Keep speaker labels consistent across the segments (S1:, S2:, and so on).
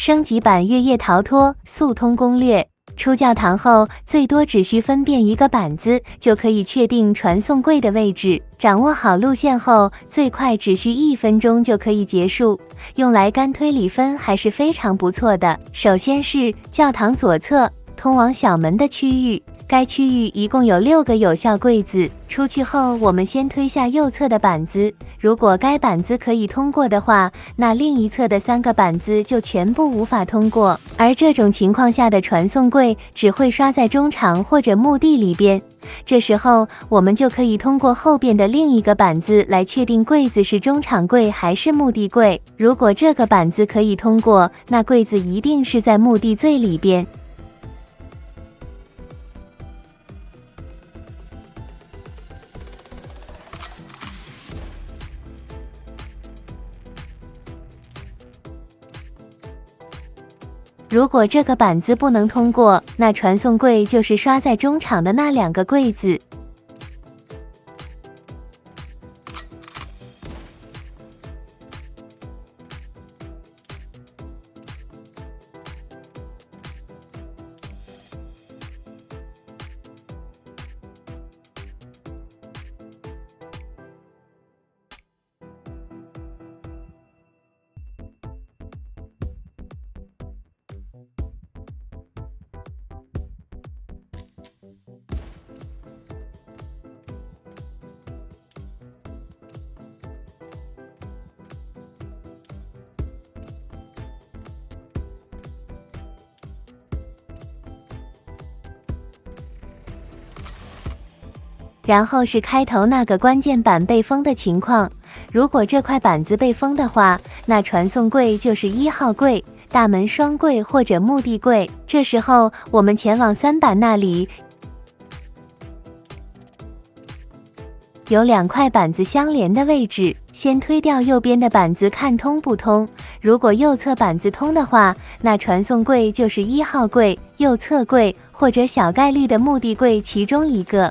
S1: 升级版月夜逃脱速通攻略。出教堂后，最多只需分辨一个板子，就可以确定传送柜的位置。掌握好路线后，最快只需1分钟就可以结束。用来干推理分还是非常不错的。首先是教堂左侧通往小门的区域。该区域一共有6个有效柜子，出去后我们先推下右侧的板子，如果该板子可以通过的话，那另一侧的3个板子就全部无法通过，而这种情况下的传送柜只会刷在中场或者墓地里边。这时候我们就可以通过后边的另一个板子来确定柜子是中场柜还是墓地柜。如果这个板子可以通过，那柜子一定是在墓地最里边。如果这个板子不能通过，那传送柜就是刷在中场的那2个柜子。然后是开头那个关键板被封的情况，如果这块板子被封的话，那传送柜就是1号柜、大门双柜或者墓地柜。这时候我们前往3板那里，有2块板子相连的位置，先推掉右边的板子看通不通，如果右侧板子通的话，那传送柜就是1号柜、右侧柜或者小概率的墓地柜其中一个。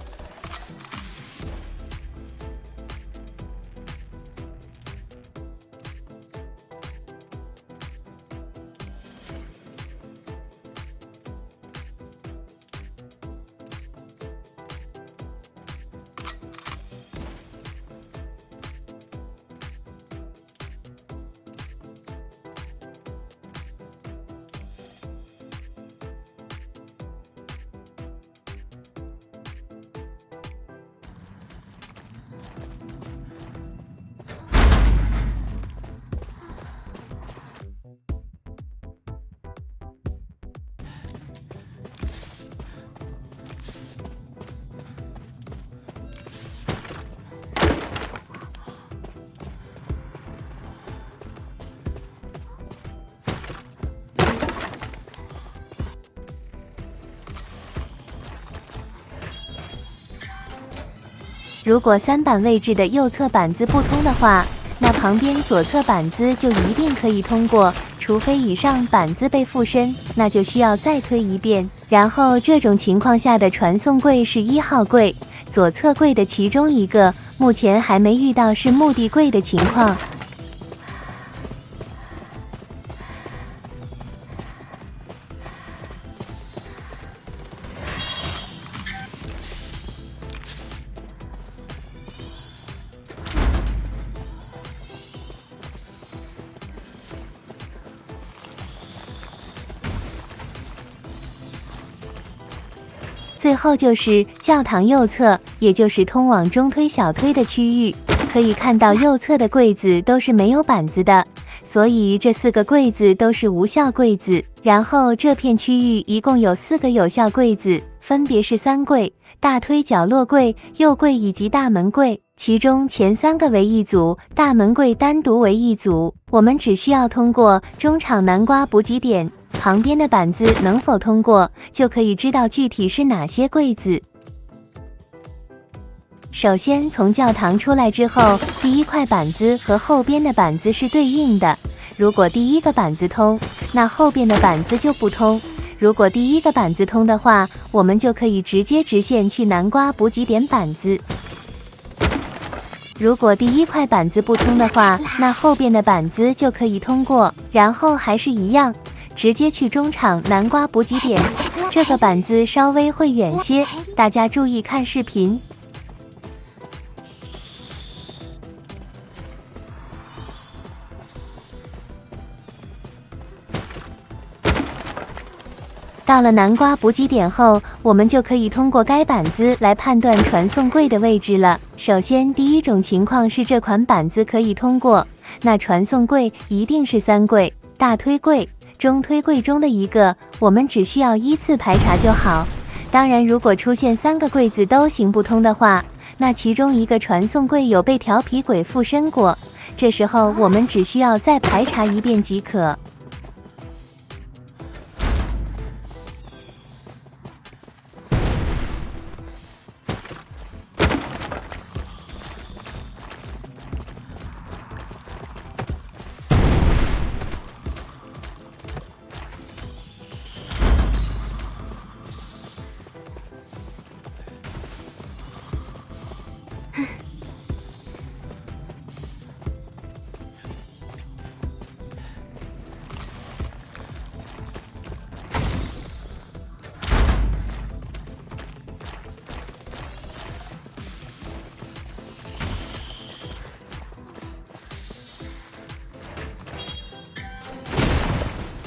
S1: 如果3板位置的右侧板子不通的话，那旁边左侧板子就一定可以通过，除非以上板子被附身，那就需要再推一遍。然后这种情况下的传送柜是1号柜、左侧柜的其中一个，目前还没遇到是墓地柜的情况。最后就是教堂右侧，也就是通往中推小推的区域，可以看到右侧的柜子都是没有板子的，所以这4个柜子都是无效柜子。然后这片区域一共有4个有效柜子，分别是3柜、大推角落柜、右柜以及大门柜，其中前3个为一组，大门柜单独为一组。我们只需要通过中场南瓜补给点旁边的板子能否通过，就可以知道具体是哪些柜子。首先从教堂出来之后，第1块板子和后边的板子是对应的，如果第1个板子通，那后边的板子就不通。如果第1个板子通的话，我们就可以直接直线去南瓜补给点板子。如果第1块板子不通的话，那后边的板子就可以通过。然后还是一样，直接去中场南瓜补给点。这个板子稍微会远些，大家注意看视频。到了南瓜补给点后，我们就可以通过该板子来判断传送柜的位置了。首先，第一种情况是这款板子可以通过，那传送柜一定是3柜，大推柜、中推柜中的一个，我们只需要依次排查就好。当然，如果出现3个柜子都行不通的话，那其中一个传送柜有被调皮鬼附身过，这时候我们只需要再排查一遍即可。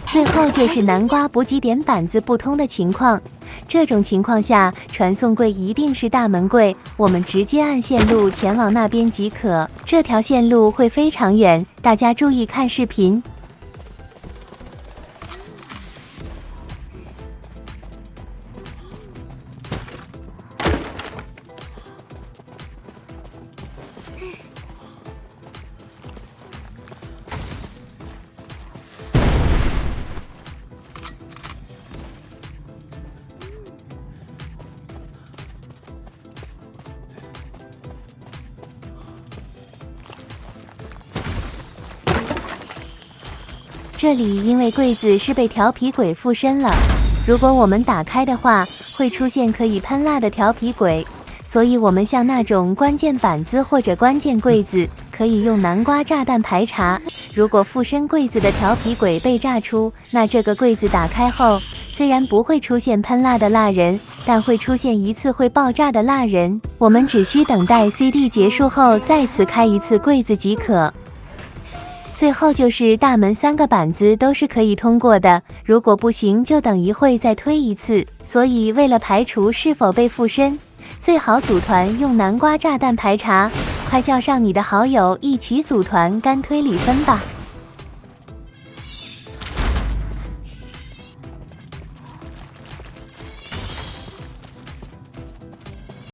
S1: 最后就是南瓜补给点板子不通的情况，这种情况下，传送柜一定是大门柜，我们直接按线路前往那边即可。这条线路会非常远，大家注意看视频。这里因为柜子是被调皮鬼附身了，如果我们打开的话，会出现可以喷蜡的调皮鬼，所以我们像那种关键板子或者关键柜子，可以用南瓜炸弹排查。如果附身柜子的调皮鬼被炸出，那这个柜子打开后，虽然不会出现喷蜡的蜡人，但会出现一次会爆炸的蜡人。我们只需等待 CD 结束后再次开一次柜子即可。最后就是大门3个板子都是可以通过的，如果不行就等一会再推一次。所以为了排除是否被附身，最好组团用南瓜炸弹排查，快叫上你的好友一起组团干推理分吧。